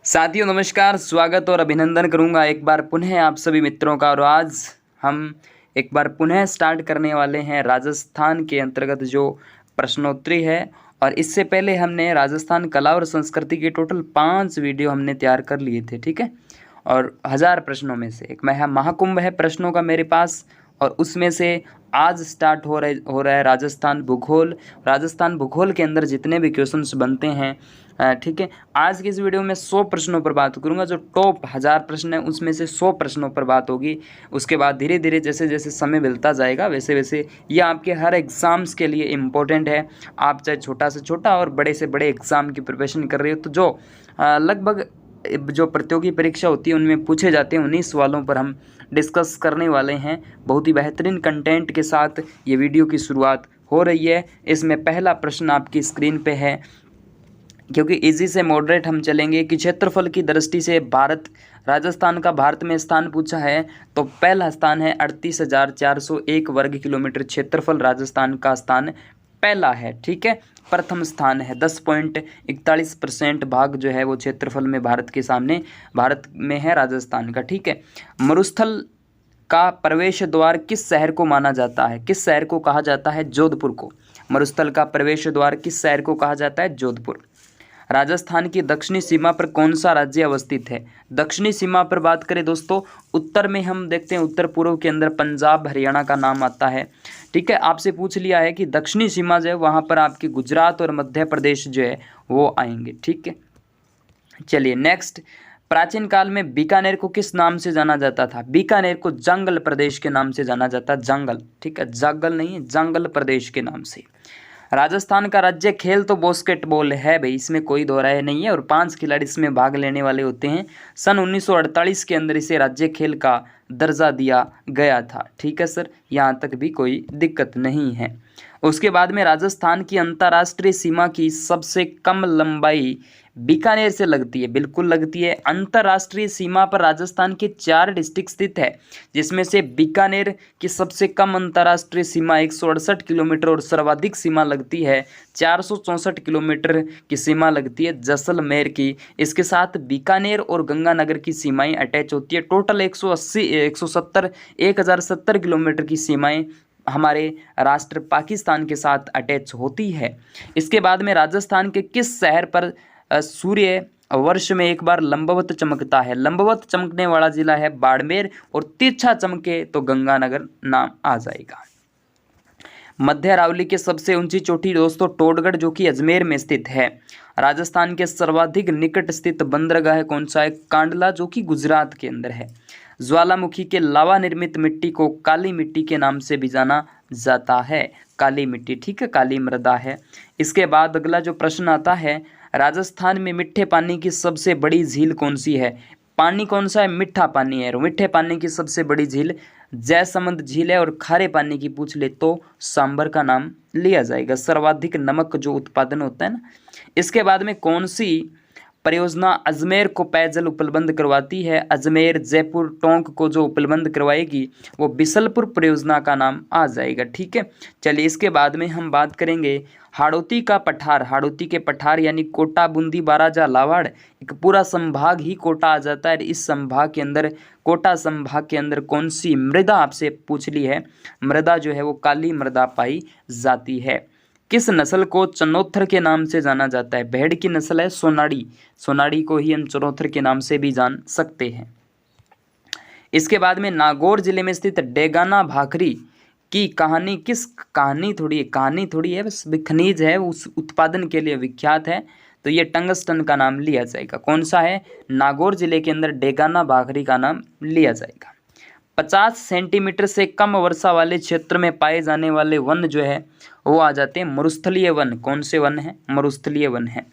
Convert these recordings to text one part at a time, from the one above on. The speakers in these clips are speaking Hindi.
साथियों नमस्कार, स्वागत और अभिनंदन करूंगा एक बार पुनः आप सभी मित्रों का। और आज हम एक बार पुनः स्टार्ट करने वाले हैं राजस्थान के अंतर्गत जो प्रश्नोत्तरी है। और इससे पहले हमने राजस्थान कला और संस्कृति के टोटल 5 वीडियो हमने तैयार कर लिए थे, ठीक है। और 1000 प्रश्नों में से एक महाकुंभ है प्रश्नों का मेरे पास, और उसमें से आज स्टार्ट हो रहा है राजस्थान भूगोल। राजस्थान भूगोल के अंदर जितने भी क्वेश्चंस बनते हैं, ठीक है, आज की इस वीडियो में 100 प्रश्नों पर बात करूंगा। जो टॉप 1000 प्रश्न है उसमें से 100 प्रश्नों पर बात होगी। उसके बाद धीरे धीरे जैसे जैसे समय मिलता जाएगा वैसे वैसे ये आपके हर एग्ज़ाम्स के लिए इम्पोर्टेंट है। आप चाहे छोटा से छोटा और बड़े से बड़े एग्ज़ाम की प्रिपरेशन कर रहे हो तो जो लगभग जो प्रतियोगी परीक्षा होती है उनमें पूछे जाते हैं, उन्हीं सवालों पर हम डिस्कस करने वाले हैं। बहुत ही बेहतरीन कंटेंट के साथ ये वीडियो की शुरुआत हो रही है। इसमें पहला प्रश्न आपकी स्क्रीन पे है, क्योंकि इजी से मॉडरेट हम चलेंगे कि क्षेत्रफल की दृष्टि से राजस्थान का भारत में स्थान पूछा है तो पहला स्थान है 38,401 वर्ग किलोमीटर क्षेत्रफल राजस्थान का स्थान पहला है, ठीक है, प्रथम स्थान है। 10.41% भाग जो है वो क्षेत्रफल में भारत के सामने भारत में है राजस्थान का, ठीक है। मरुस्थल का प्रवेश द्वार किस शहर को माना जाता है? किस शहर को कहा जाता है? जोधपुर को। मरुस्थल का प्रवेश द्वार किस शहर को कहा जाता है? जोधपुर। राजस्थान की दक्षिणी सीमा पर कौन सा राज्य अवस्थित है? दक्षिणी सीमा पर बात करें दोस्तों, उत्तर में हम देखते हैं उत्तर पूर्व के अंदर पंजाब हरियाणा का नाम आता है, ठीक है। आपसे पूछ लिया है कि दक्षिणी सीमा जो है वहाँ पर आपकी गुजरात और मध्य प्रदेश जो है वो आएंगे, ठीक है। चलिए नेक्स्ट, प्राचीन काल में बीकानेर को किस नाम से जाना जाता था? बीकानेर को जंगल प्रदेश के नाम से जाना जाता है, जंगल, ठीक है, जागल नहीं, जंगल प्रदेश के नाम से। राजस्थान का राज्य खेल तो बास्केटबॉल है भाई, इसमें कोई दो राय नहीं है, और 5 खिलाड़ी इसमें भाग लेने वाले होते हैं। सन 1948 के अंदर इसे राज्य खेल का दर्जा दिया गया था, ठीक है सर, यहाँ तक भी कोई दिक्कत नहीं है। उसके बाद में राजस्थान की अंतर्राष्ट्रीय सीमा की सबसे कम लंबाई बीकानेर से लगती है, बिल्कुल लगती है। अंतर्राष्ट्रीय सीमा पर राजस्थान के 4 डिस्ट्रिक्ट स्थित है, जिसमें से बीकानेर की सबसे कम अंतर्राष्ट्रीय सीमा 168 किलोमीटर और सर्वाधिक सीमा लगती है 464 किलोमीटर की सीमा लगती है जैसलमेर की। इसके साथ बीकानेर और गंगानगर की सीमाएं अटैच होती है। टोटल 1070 किलोमीटर की सीमाएं हमारे राष्ट्र पाकिस्तान के साथ अटैच होती है। इसके बाद में राजस्थान के किस शहर पर सूर्य वर्ष में एक बार लंबवत चमकता है? लंबवत चमकने वाला जिला है बाड़मेर, और तिरछा चमके तो गंगानगर नाम आ जाएगा। मध्य अरावली के सबसे ऊंची चोटी दोस्तों टोडगढ़, जो कि अजमेर में स्थित है। राजस्थान के सर्वाधिक निकट स्थित बंदरगाह कौन सा है? कांडला, जो कि गुजरात के अंदर है। ज्वालामुखी के लावा निर्मित मिट्टी को काली मिट्टी के नाम से भी जाना जाता है, काली मिट्टी, ठीक है, काली मृदा है। इसके बाद अगला जो प्रश्न आता है, राजस्थान में मीठे पानी की सबसे बड़ी झील कौन सी है? पानी कौन सा है? मीठा पानी है। और मीठे पानी की सबसे बड़ी झील जयसमंद झील है। और खारे पानी की पूछ ले तो सांबर का नाम लिया जाएगा, सर्वाधिक नमक जो उत्पादन होता है ना। इसके बाद में कौन सी परियोजना अजमेर को पेयजल उपलब्ध करवाती है? अजमेर, जयपुर, टोंक को जो उपलब्ध करवाएगी वो बिसलपुर परियोजना का नाम आ जाएगा, ठीक है। चलिए इसके बाद में हम बात करेंगे हाड़ौती का पठार। हाड़ौती के पठार यानी कोटा, बूंदी, बाराजा, लावाड़, एक पूरा संभाग ही कोटा आ जाता है। इस संभाग के अंदर, कोटा संभाग के अंदर कौन सी मृदा आपसे पूछ ली है? मृदा जो है वो काली मृदा पाई जाती है। किस नस्ल को चनोथर के नाम से जाना जाता है? भेड़ की नस्ल है सोनाड़ी, सोनाड़ी को ही हम चनोथर के नाम से भी जान सकते हैं। इसके बाद में नागौर जिले में स्थित डेगाना भाखरी की कहानी किस कहानी थोड़ी है बस खनिज है, उस उत्पादन के लिए विख्यात है, तो ये टंगस्टन का नाम लिया जाएगा। कौन सा है? नागौर जिले के अंदर डेगाना भाखरी का नाम लिया जाएगा। 50 सेंटीमीटर से कम वर्षा वाले क्षेत्र में पाए जाने वाले वन जो है वो आ जाते हैं मरुस्थलीय वन। कौन से वन है? मरुस्थलीय वन है।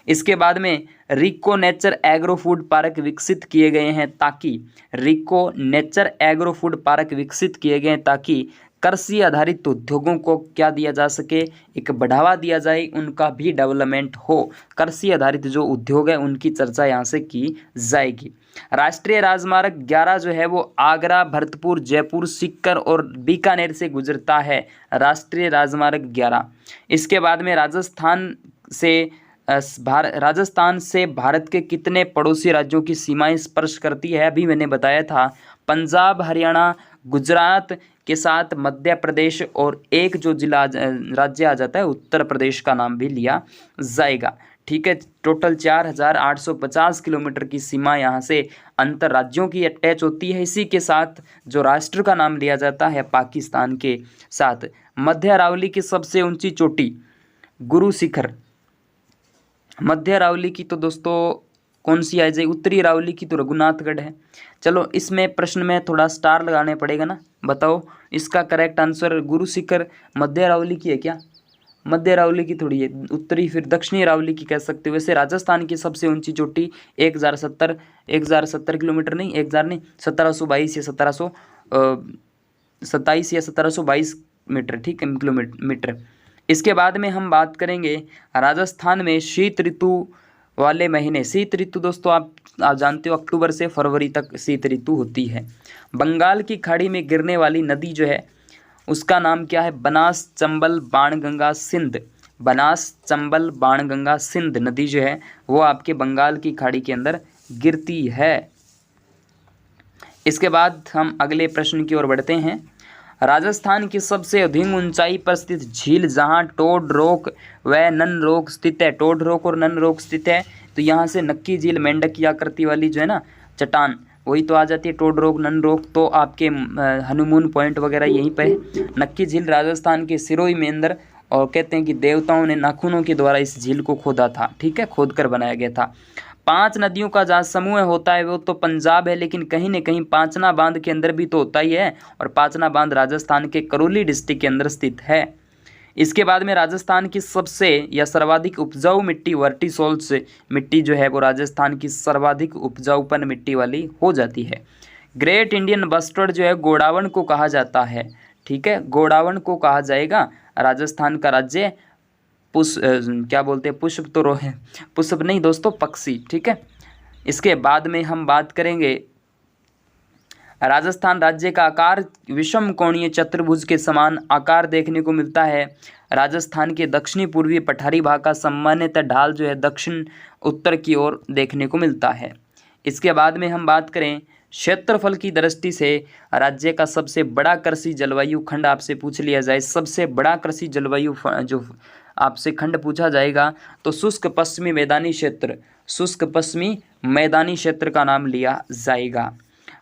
इसके बाद में रिको नेचर एग्रो फूड पार्क विकसित किए गए हैं ताकि कृषि आधारित उद्योगों को क्या दिया जा सके? एक बढ़ावा दिया जाए, उनका भी डेवलपमेंट हो। कृषि आधारित जो उद्योग है उनकी चर्चा यहाँ से की जाएगी। राष्ट्रीय राजमार्ग 11 जो है वो आगरा, भरतपुर, जयपुर, सीकर और बीकानेर से गुजरता है, राष्ट्रीय राजमार्ग 11। इसके बाद में राजस्थान से राजस्थान से भारत के कितने पड़ोसी राज्यों की सीमाएं स्पर्श करती है? अभी मैंने बताया था, पंजाब, हरियाणा, गुजरात के साथ मध्य प्रदेश और एक जो जिला राज्य आ जाता है उत्तर प्रदेश का नाम भी लिया जाएगा। ठीक है, टोटल 4850 किलोमीटर की सीमा यहाँ से अंतर राज्यों की अटैच होती है। इसी के साथ जो राष्ट्र का नाम लिया जाता है पाकिस्तान के साथ। मध्य अरावली की सबसे ऊंची चोटी गुरु शिखर। मध्य अरावली की तो दोस्तों कौन सी आ जाए? उत्तरी अरावली की तो रघुनाथगढ़ है। चलो इसमें प्रश्न में थोड़ा स्टार लगाने पड़ेगा ना, बताओ इसका करेक्ट आंसर गुरु शिखर मध्य अरावली की है क्या? मध्य अरावली की थोड़ी है, उत्तरी फिर दक्षिणी अरावली की कह सकते हो। वैसे राजस्थान की सबसे ऊंची चोटी 1070 किलोमीटर नहीं, 1000 नहीं, 1722 या 1727 या 1722 मीटर, ठीक है, किलोमीटर। इसके बाद में हम बात करेंगे राजस्थान में शीत ऋतु वाले महीने। शीत ऋतु दोस्तों आप जानते हो अक्टूबर से फरवरी तक शीत ऋतु होती है। बंगाल की खाड़ी में गिरने वाली नदी जो है उसका नाम क्या है? बनास, चंबल, बाणगंगा, सिंध। बनास, चंबल, बाणगंगा, सिंध नदी जो है वो आपके बंगाल की खाड़ी के अंदर गिरती है। इसके बाद हम अगले प्रश्न की ओर बढ़ते हैं। राजस्थान की सबसे अधिक ऊंचाई पर स्थित झील जहां टोड रोक व नन रोक स्थित है, टोड रोक और नन रोक स्थित है, तो यहाँ से नक्की झील मेंढक की आकृति वाली जो है ना चट्टान, वही तो आ जाती है। टोड रोक, नन रोक तो आपके हनुमान पॉइंट वगैरह यहीं पे है। नक्की झील राजस्थान के सिरोही में अंदर, और कहते हैं कि देवताओं ने नाखूनों के द्वारा इस झील को खोदा था, ठीक है, खोद कर बनाया गया था। 5 नदियों का जहाँ समूह होता है वो तो पंजाब है, लेकिन कहीं न कहीं पांचना बांध के अंदर भी तो होता ही है, और पांचना बांध राजस्थान के करौली डिस्ट्रिक्ट के अंदर स्थित है। इसके बाद में राजस्थान की सबसे या सर्वाधिक उपजाऊ मिट्टी वर्टिसोल्स मिट्टी जो है वो राजस्थान की सर्वाधिक उपजाऊपन मिट्टी वाली हो जाती है। ग्रेट इंडियन बस्टर्ड जो है गोडावन को कहा जाता है, ठीक है, गोडावन को कहा जाएगा। राजस्थान का राज्य क्या बोलते हैं, पुष्प तो रोहे, पुष्प नहीं दोस्तों, पक्षी, ठीक है। इसके बाद में हम बात करेंगे राजस्थान राज्य का आकार विषम कोणीय चतुर्भुज के समान आकार देखने को मिलता है। राजस्थान के दक्षिणी पूर्वी पठारी भाग का सामान्यतः ढाल जो है दक्षिण उत्तर की ओर देखने को मिलता है। इसके बाद में हम बात करें क्षेत्रफल की दृष्टि से राज्य का सबसे बड़ा कृषि जलवायु खंड आपसे पूछ लिया जाए, सबसे बड़ा कृषि जलवायु जो आपसे खंड पूछा जाएगा तो शुष्क पश्चिमी मैदानी क्षेत्र, शुष्क पश्चिमी मैदानी क्षेत्र का नाम लिया जाएगा।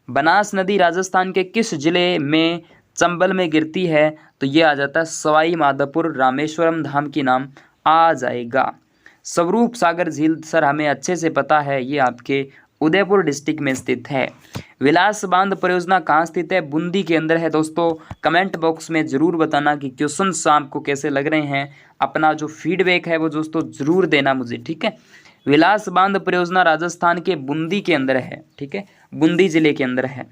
बनास नदी राजस्थान के किस जिले में चंबल में गिरती है? तो ये आ जाता है सवाई माधोपुर रामेश्वरम धाम की नाम आ जाएगा। स्वरूप सागर झील सर हमें अच्छे से पता है, ये आपके उदयपुर डिस्ट्रिक्ट में स्थित है। विलास बांध परियोजना कहाँ स्थित है? बूंदी के अंदर है। दोस्तों कमेंट बॉक्स में ज़रूर बताना कि क्वेश्चंस आपको कैसे लग रहे हैं, अपना जो फीडबैक है वो दोस्तों ज़रूर देना मुझे, ठीक है। विलास बांध परियोजना राजस्थान के बूंदी के अंदर है, ठीक है, बूंदी जिले के अंदर है।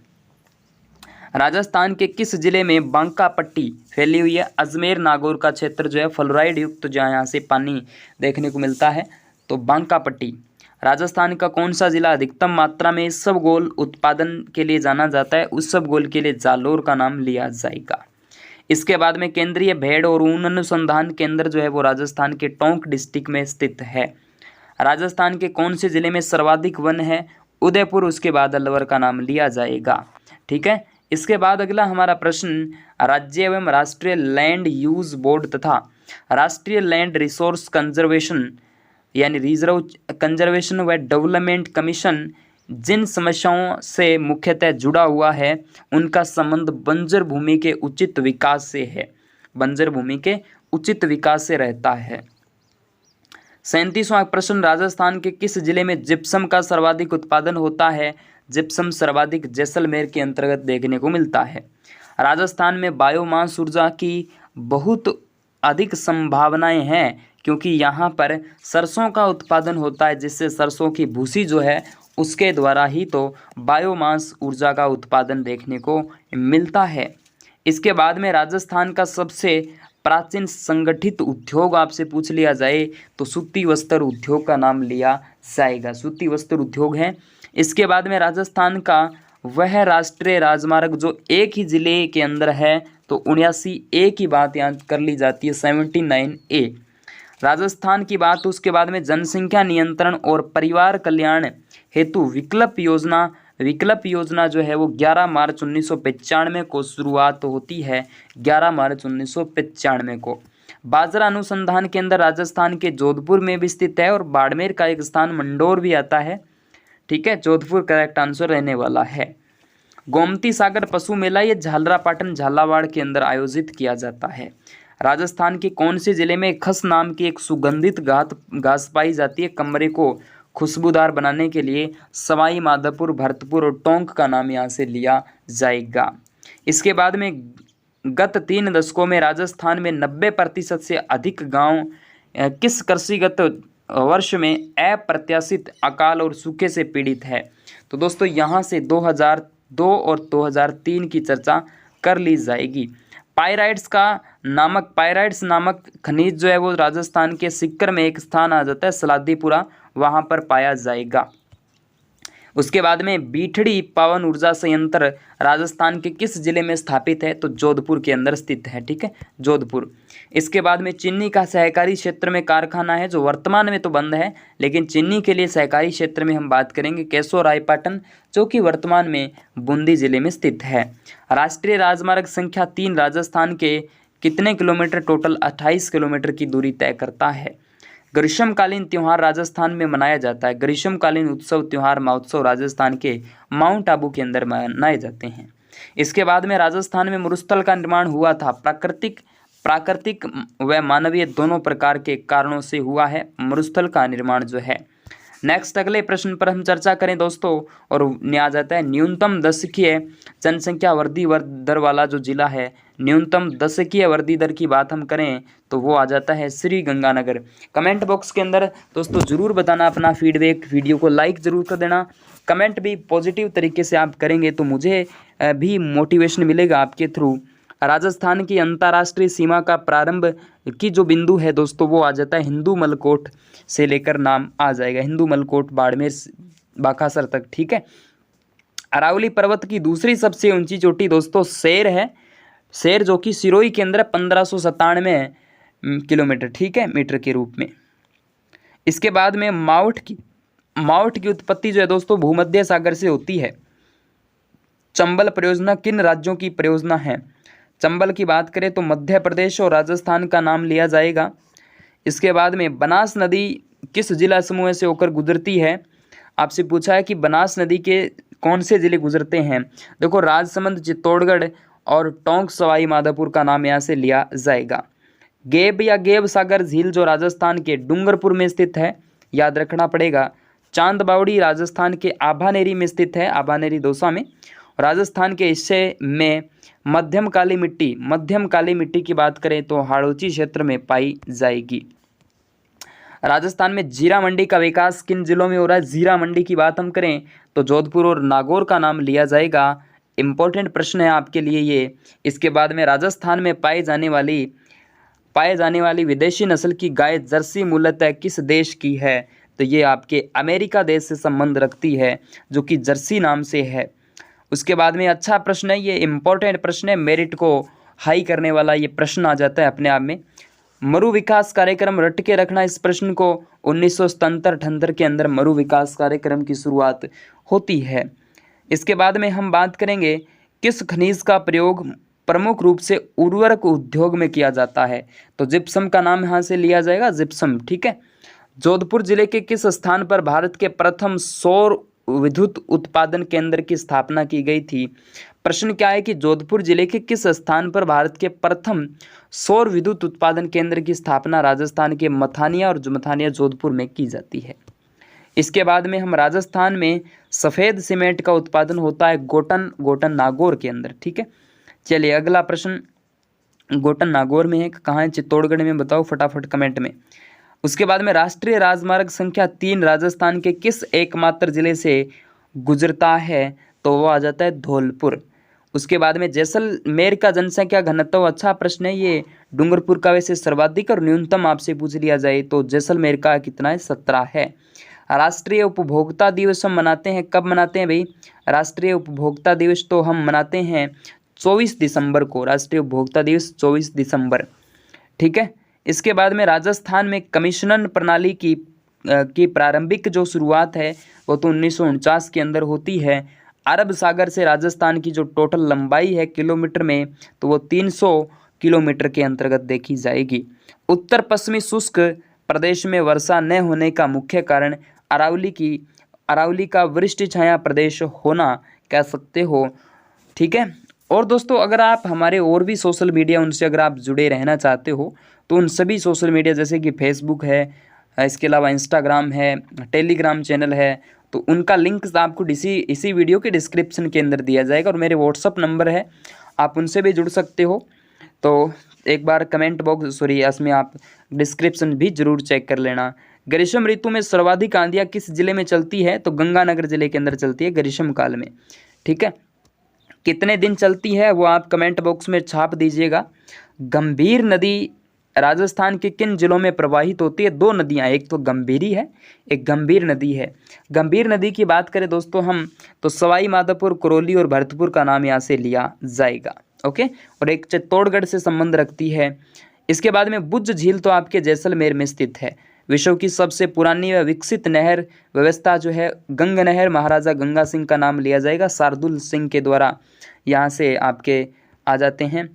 राजस्थान के किस जिले में बांका पट्टी फैली हुई है? अजमेर नागौर का क्षेत्र जो है फ्लोराइड युक्त तो जहाँ यहाँ से पानी देखने को मिलता है, तो बांका पट्टी। राजस्थान का कौन सा जिला अधिकतम मात्रा में इसबगोल उत्पादन के लिए जाना जाता है? इसबगोल के लिए जालोर का नाम लिया जाएगा। इसके बाद में केंद्रीय भेड़ और ऊन अनुसंधान केंद्र जो है वो राजस्थान के टोंक डिस्ट्रिक्ट में स्थित है। राजस्थान के कौन से जिले में सर्वाधिक वन है? उदयपुर, उसके बाद अलवर का नाम लिया जाएगा, ठीक है। इसके बाद अगला हमारा प्रश्न, राज्य एवं राष्ट्रीय लैंड यूज बोर्ड तथा राष्ट्रीय लैंड रिसोर्स कंजर्वेशन यानी रिजर्व कंजर्वेशन व डेवलपमेंट कमीशन जिन समस्याओं से मुख्यतः जुड़ा हुआ है उनका संबंध बंजर भूमि के उचित विकास से है, बंजर भूमि के उचित विकास से रहता है। 37वां प्रश्न, राजस्थान के किस जिले में जिप्सम का सर्वाधिक उत्पादन होता है? जिप्सम सर्वाधिक जैसलमेर के अंतर्गत देखने को मिलता है। राजस्थान में बायोमास ऊर्जा की बहुत अधिक संभावनाएं हैं क्योंकि यहाँ पर सरसों का उत्पादन होता है, जिससे सरसों की भूसी जो है उसके द्वारा ही तो बायोमास ऊर्जा का उत्पादन देखने को मिलता है। इसके बाद में राजस्थान का सबसे प्राचीन संगठित उद्योग आपसे पूछ लिया जाए तो सूती वस्त्र उद्योग का नाम लिया जाएगा, सूती वस्त्र उद्योग है। इसके बाद में राजस्थान का वह राष्ट्रीय राजमार्ग जो एक ही जिले के अंदर है तो 79A की बात यहाँ कर ली जाती है, 79A। राजस्थान की बात, उसके बाद में जनसंख्या नियंत्रण और परिवार कल्याण हेतु विकल्प योजना जो है वो 11 मार्च 1995 को शुरुआत होती है, 11 मार्च 1995 को। बाजरा अनुसंधान केंद्र राजस्थान के जोधपुर में भी स्थित है और बाड़मेर का एक स्थान मंडोर भी आता है। ठीक है, जोधपुर करेक्ट आंसर रहने वाला है। गोमती सागर पशु मेला ये झालरापाटन झालावाड़ के अंदर आयोजित किया जाता है। राजस्थान के कौन से जिले में खस नाम की एक सुगंधित घास पाई जाती है? कमरे को खुशबूदार बनाने के लिए सवाई माधोपुर, भरतपुर और टोंक का नाम यहाँ से लिया जाएगा। इसके बाद में गत 3 दशकों में राजस्थान में 90% से अधिक गांव किस कृषिगत वर्ष में अप्रत्याशित अकाल और सूखे से पीड़ित है? तो दोस्तों यहाँ से 2002 और 2003 की चर्चा कर ली जाएगी। पायराइट्स नामक खनिज जो है वो राजस्थान के सिक्कर में एक स्थान आ जाता है, सलादीपुरा, वहाँ पर पाया जाएगा। उसके बाद में बीठड़ी पवन ऊर्जा संयंत्र राजस्थान के किस जिले में स्थापित है? तो जोधपुर के अंदर स्थित है। ठीक है, जोधपुर। इसके बाद में चीनी का सहकारी क्षेत्र में कारखाना है जो वर्तमान में तो बंद है, लेकिन चीनी के लिए सहकारी क्षेत्र में हम बात करेंगे केशोरायपाटन, जो कि वर्तमान में बूंदी जिले में स्थित है। राष्ट्रीय राजमार्ग संख्या 3 राजस्थान के कितने किलोमीटर, टोटल 28 किलोमीटर की दूरी तय करता है। ग्रीष्मकालीन त्यौहार राजस्थान में मनाया जाता है। ग्रीष्मकालीन उत्सव, त्यौहार, महोत्सव राजस्थान के माउंट आबू के अंदर मनाए जाते हैं। इसके बाद में राजस्थान में मरुस्थल का निर्माण हुआ था। प्राकृतिक व मानवीय दोनों प्रकार के कारणों से हुआ है मरुस्थल का निर्माण जो है। नेक्स्ट अगले प्रश्न पर हम चर्चा करें दोस्तों, और आ जाता है न्यूनतम दशकीय जनसंख्या वृद्धि दर वाला जो जिला है, न्यूनतम दशकीय वृद्धि दर की बात हम करें तो वो आ जाता है श्री गंगानगर। कमेंट बॉक्स के अंदर दोस्तों जरूर बताना अपना फीडबैक, वीडियो को लाइक जरूर कर देना। कमेंट भी पॉजिटिव तरीके से आप करेंगे तो मुझे भी मोटिवेशन मिलेगा आपके थ्रू। राजस्थान की अंतर्राष्ट्रीय सीमा का प्रारंभ की जो बिंदु है दोस्तों वो आ जाता है हिंदू मलकोट से लेकर नाम आ जाएगा, हिंदू मलकोट बाड़मेर बाकासर तक। ठीक है, अरावली पर्वत की दूसरी सबसे ऊंची चोटी दोस्तों शेर है, शेर जो कि सिरोही के अंदर 1597 किलोमीटर, ठीक है, मीटर के रूप में। इसके बाद में माउट की उत्पत्ति जो है दोस्तों भूमध्य सागर से होती है। चंबल परियोजना किन राज्यों की परियोजना है? चंबल की बात करें तो मध्य प्रदेश और राजस्थान का नाम लिया जाएगा। इसके बाद में बनास नदी किस जिला समूह से होकर गुजरती है? आपसे पूछा है कि बनास नदी के कौन से जिले गुजरते हैं। देखो राजसमंद, चित्तौड़गढ़ और टोंक सवाई माधोपुर का नाम यहाँ से लिया जाएगा। गेब या गेब सागर झील जो राजस्थान के डूंगरपुर में स्थित है, याद रखना पड़ेगा। चांद बावड़ी राजस्थान के आभानेरी में स्थित है, आभानेरी दौसा में। राजस्थान के हिस्से में मध्यम काली मिट्टी की बात करें तो हाड़ौती क्षेत्र में पाई जाएगी। राजस्थान में जीरा मंडी का विकास किन जिलों में हो रहा है? जीरा मंडी की बात हम करें तो जोधपुर और नागौर का नाम लिया जाएगा। इंपॉर्टेंट प्रश्न है आपके लिए ये। इसके बाद में राजस्थान में पाए जाने वाली विदेशी नस्ल की गाय जर्सी मूलतः किस देश की है? तो ये आपके अमेरिका देश से संबंध रखती है, जो कि जर्सी नाम से है। उसके बाद में अच्छा प्रश्न है, ये इंपॉर्टेंट प्रश्न है, मेरिट को हाई करने वाला ये प्रश्न आ जाता है अपने आप में। मरु विकास कार्यक्रम रट के रखना, इस प्रश्न को 1977-78 के अंदर मरु विकास कार्यक्रम की शुरुआत होती है। इसके बाद में हम बात करेंगे किस खनिज का प्रयोग प्रमुख रूप से उर्वरक उद्योग में किया जाता है? तो जिप्सम का नाम यहाँ से लिया जाएगा, जिप्सम। ठीक है, जोधपुर जिले के किस स्थान पर भारत के प्रथम सौर विद्युत उत्पादन केंद्र की स्थापना की गई थी? प्रश्न क्या है कि जोधपुर जिले के किस स्थान पर भारत के प्रथम सौर विद्युत उत्पादन केंद्र की स्थापना राजस्थान के मथानिया और मथानिया जोधपुर में की जाती है। इसके बाद में हम राजस्थान में सफ़ेद सीमेंट का उत्पादन होता है गोटन नागौर के अंदर। ठीक है, चलिए अगला प्रश्न गोटन नागौर में है, कहाँ है? चित्तौड़गढ़ में, बताओ फटाफट कमेंट में। उसके बाद में राष्ट्रीय राजमार्ग संख्या 3 राजस्थान के किस एकमात्र जिले से गुजरता है? तो वो आ जाता है धौलपुर। उसके बाद में जैसलमेर का जनसंख्या घनत्व, अच्छा प्रश्न है ये। डूंगरपुर का वैसे सर्वाधिक और न्यूनतम आपसे पूछ लिया जाए तो जैसलमेर का कितना है? 17 है। राष्ट्रीय उपभोक्ता दिवस हम मनाते हैं, कब मनाते हैं भाई? राष्ट्रीय उपभोक्ता दिवस तो हम मनाते हैं 24 दिसंबर को, राष्ट्रीय उपभोक्ता दिवस 24 दिसंबर। ठीक है, इसके बाद में राजस्थान में कमीशनन प्रणाली की प्रारंभिक जो शुरुआत है वो तो 1949 के अंदर होती है। अरब सागर से राजस्थान की जो टोटल लंबाई है किलोमीटर में तो वो 300 किलोमीटर के अंतर्गत देखी जाएगी। उत्तर पश्चिमी शुष्क प्रदेश में वर्षा न होने का मुख्य कारण अरावली का वृष्टि छाया प्रदेश होना कह सकते हो। ठीक है। और दोस्तों अगर आप हमारे और भी सोशल मीडिया उनसे अगर आप जुड़े रहना चाहते हो तो उन सभी सोशल मीडिया जैसे कि फेसबुक है, इसके अलावा इंस्टाग्राम है, टेलीग्राम चैनल है, तो उनका लिंक आपको इसी वीडियो के डिस्क्रिप्शन के अंदर दिया जाएगा। और मेरे व्हाट्सअप नंबर है, आप उनसे भी जुड़ सकते हो। तो एक बार कमेंट बॉक्स इसमें आप डिस्क्रिप्शन भी जरूर चेक कर लेना। ग्रीष्म ऋतु में सर्वाधिक आंधियाँ किस जिले में चलती है? तो गंगानगर जिले के अंदर चलती है ग्रीष्म काल में। ठीक है। कितने दिन चलती है वो आप कमेंट बॉक्स में छाप दीजिएगा। गंभीर नदी राजस्थान के किन जिलों में प्रवाहित होती है? दो नदियां, एक तो गंभीरी है, एक गंभीर नदी है। गंभीर नदी की बात करें दोस्तों हम तो सवाई माधोपुर, करौली और भरतपुर का नाम यहाँ से लिया जाएगा। ओके। और एक चित्तौड़गढ़ से संबंध रखती है। इसके बाद में बुद्ध झील तो आपके जैसलमेर में स्थित है। विश्व की सबसे पुरानी व विकसित नहर व्यवस्था जो है गंगा नहर, महाराजा गंगा सिंह का नाम लिया जाएगा, शार्दुल सिंह के द्वारा यहाँ से आपके आ जाते हैं।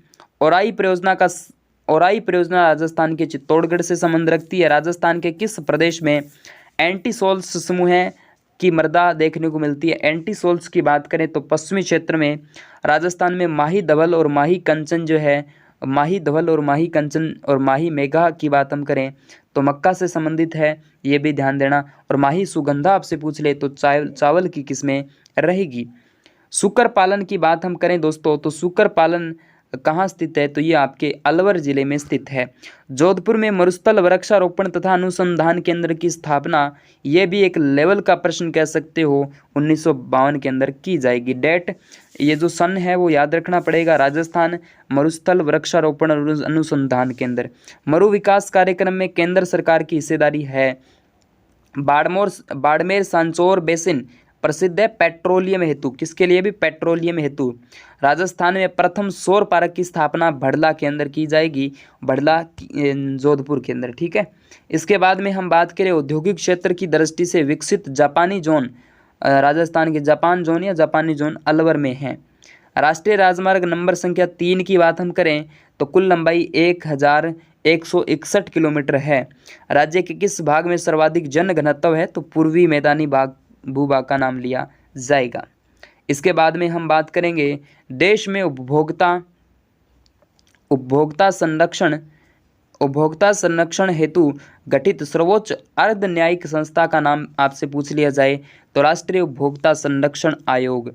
औराई परियोजना राजस्थान के चित्तौड़गढ़ से संबंध रखती है। राजस्थान के किस प्रदेश में एंटीसोल्स समूह की मृदा देखने को मिलती है? एंटीसोल्स की बात करें तो पश्चिमी क्षेत्र में राजस्थान में माही धवल और माही कंचन जो है, माही धवल और माही कंचन और माही मेघा की बात हम करें तो मक्का से संबंधित है, ये भी ध्यान देना। और माही सुगंधा आपसे पूछ ले तो चावल की किस्में रहेगी। सूकर पालन की बात हम करें दोस्तों तो सूकर पालन कहाँ स्थित है? तो ये आपके अलवर जिले में स्थित है। जोधपुर में मरुस्थल वृक्षारोपण तथा अनुसंधान केंद्र की स्थापना, ये भी एक लेवल का प्रश्न कह सकते हो, 1952 के अंदर की जाएगी। डेट, ये जो सन है वो याद रखना पड़ेगा। राजस्थान मरुस्थल वृक्षारोपण और अनुसंधान केंद्र। मरु विकास कार्यक्रम में केंद्र सरकार की हिस्सेदारी है। बाड़मेर सांचौर बेसिन प्रसिद्ध है पेट्रोलियम हेतु। किसके लिए? भी पेट्रोलियम हेतु। राजस्थान में प्रथम सौर पार्क की स्थापना भड़ला के अंदर की जाएगी, भड़ला जोधपुर के अंदर। ठीक है। इसके बाद में हम बात करें औद्योगिक क्षेत्र की दृष्टि से विकसित जापानी जोन, राजस्थान के जापान जोन या जापानी जोन अलवर में है। राष्ट्रीय राजमार्ग नंबर संख्या 3 की बात हम करें तो कुल लंबाई 1161 किलोमीटर है। राज्य के किस भाग में सर्वाधिक जन घनत्व है? तो पूर्वी मैदानी भूभाग का नाम लिया जाएगा। इसके बाद में हम बात करेंगे देश में उपभोक्ता संरक्षण हेतु गठित सर्वोच्च अर्ध न्यायिक संस्था का नाम आपसे पूछ लिया जाए तो राष्ट्रीय उपभोक्ता संरक्षण आयोग।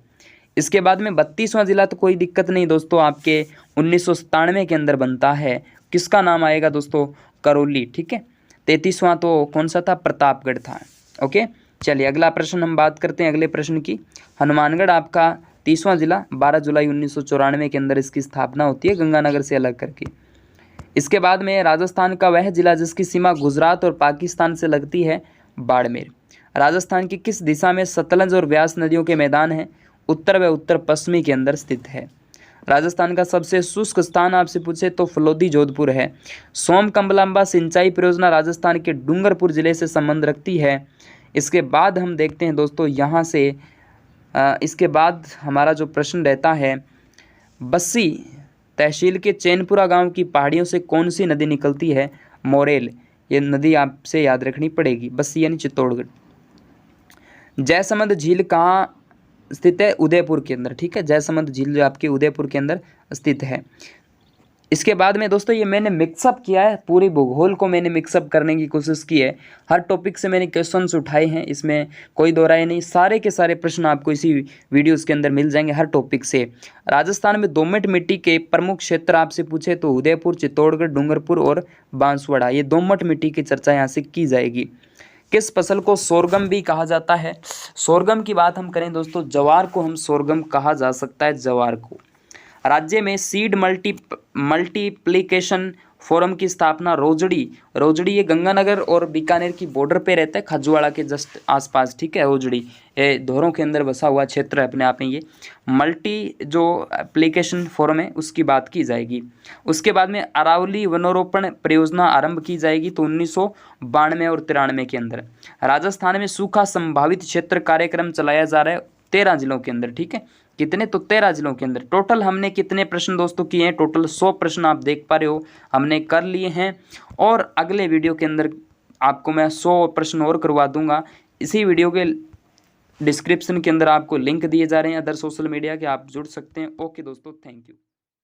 इसके बाद में 32वां जिला तो कोई दिक्कत नहीं दोस्तों, आपके 1997 के अंदर बनता है। किसका नाम आएगा दोस्तों? करौली। ठीक है। 33वां तो कौन सा था? प्रतापगढ़ था। ओके। चलिए अगला प्रश्न हम बात करते हैं अगले प्रश्न की। हनुमानगढ़ आपका 30वां जिला, 12 जुलाई 1994 के अंदर इसकी स्थापना होती है गंगानगर से अलग करके। इसके बाद में राजस्थान का वह जिला जिसकी सीमा गुजरात और पाकिस्तान से लगती है, बाड़मेर। राजस्थान की किस दिशा में सतलज और व्यास नदियों के मैदान हैं? उत्तर व उत्तर पश्चिमी के अंदर स्थित है। राजस्थान का सबसे शुष्क स्थान आपसे पूछे तो फलोदी जोधपुर है। सोम कमलांबा सिंचाई परियोजना राजस्थान के डूंगरपुर जिले से संबंध रखती है। इसके बाद हम देखते हैं दोस्तों यहाँ से इसके बाद हमारा जो प्रश्न रहता है, बस्सी तहसील के चैनपुरा गांव की पहाड़ियों से कौन सी नदी निकलती है? मोरेल। ये नदी आपसे याद रखनी पड़ेगी, बस्सी यानी चित्तौड़गढ़। जयसमंद झील कहाँ स्थित है? उदयपुर के अंदर। ठीक है। जयसमंद झील जो आपके उदयपुर के अंदर स्थित है। इसके बाद में दोस्तों ये मैंने मिक्सअप किया है, पूरी भूगोल को मैंने मिक्सअप करने की कोशिश की है। हर टॉपिक से मैंने क्वेश्चंस उठाए हैं, इसमें कोई दो राय नहीं। सारे के सारे प्रश्न आपको इसी वीडियोस के अंदर मिल जाएंगे हर टॉपिक से। राजस्थान में दोमट मिट्टी के प्रमुख क्षेत्र आपसे पूछे तो उदयपुर, चित्तौड़गढ़, डूंगरपुर और बांसवाड़ा, ये दोमट मिट्टी की चर्चा यहाँ से की जाएगी। किस फसल को सोरगम भी कहा जाता है? सोरगम की बात हम करें दोस्तों, जवार को हम सोरगम कहा जा सकता है, जवार को। राज्य में सीड मल्टीप्लिकेशन फोरम की स्थापना रोजड़ी ये गंगानगर और बीकानेर की बॉर्डर पे रहता है, खजुआड़ा के जस्ट आसपास, ठीक है। रोजड़ी ये धोरों के अंदर बसा हुआ क्षेत्र है अपने आप में। ये मल्टी जो एप्लीकेशन फोरम है उसकी बात की जाएगी। उसके बाद में अरावली वनोरोपण परियोजना आरंभ की जाएगी, तो 1992 और 93 के अंदर। राजस्थान में सूखा संभावित क्षेत्र कार्यक्रम चलाया जा रहा है 13 जिलों के अंदर, ठीक है। कितने, तो 13 जिलों के अंदर। टोटल हमने कितने प्रश्न दोस्तों किए हैं, टोटल 100 प्रश्न आप देख पा रहे हो हमने कर लिए हैं। और अगले वीडियो के अंदर आपको मैं 100 प्रश्न और करवा दूंगा। इसी वीडियो के डिस्क्रिप्शन के अंदर आपको लिंक दिए जा रहे हैं अदर सोशल मीडिया के, आप जुड़ सकते हैं। ओके दोस्तों, थैंक यू।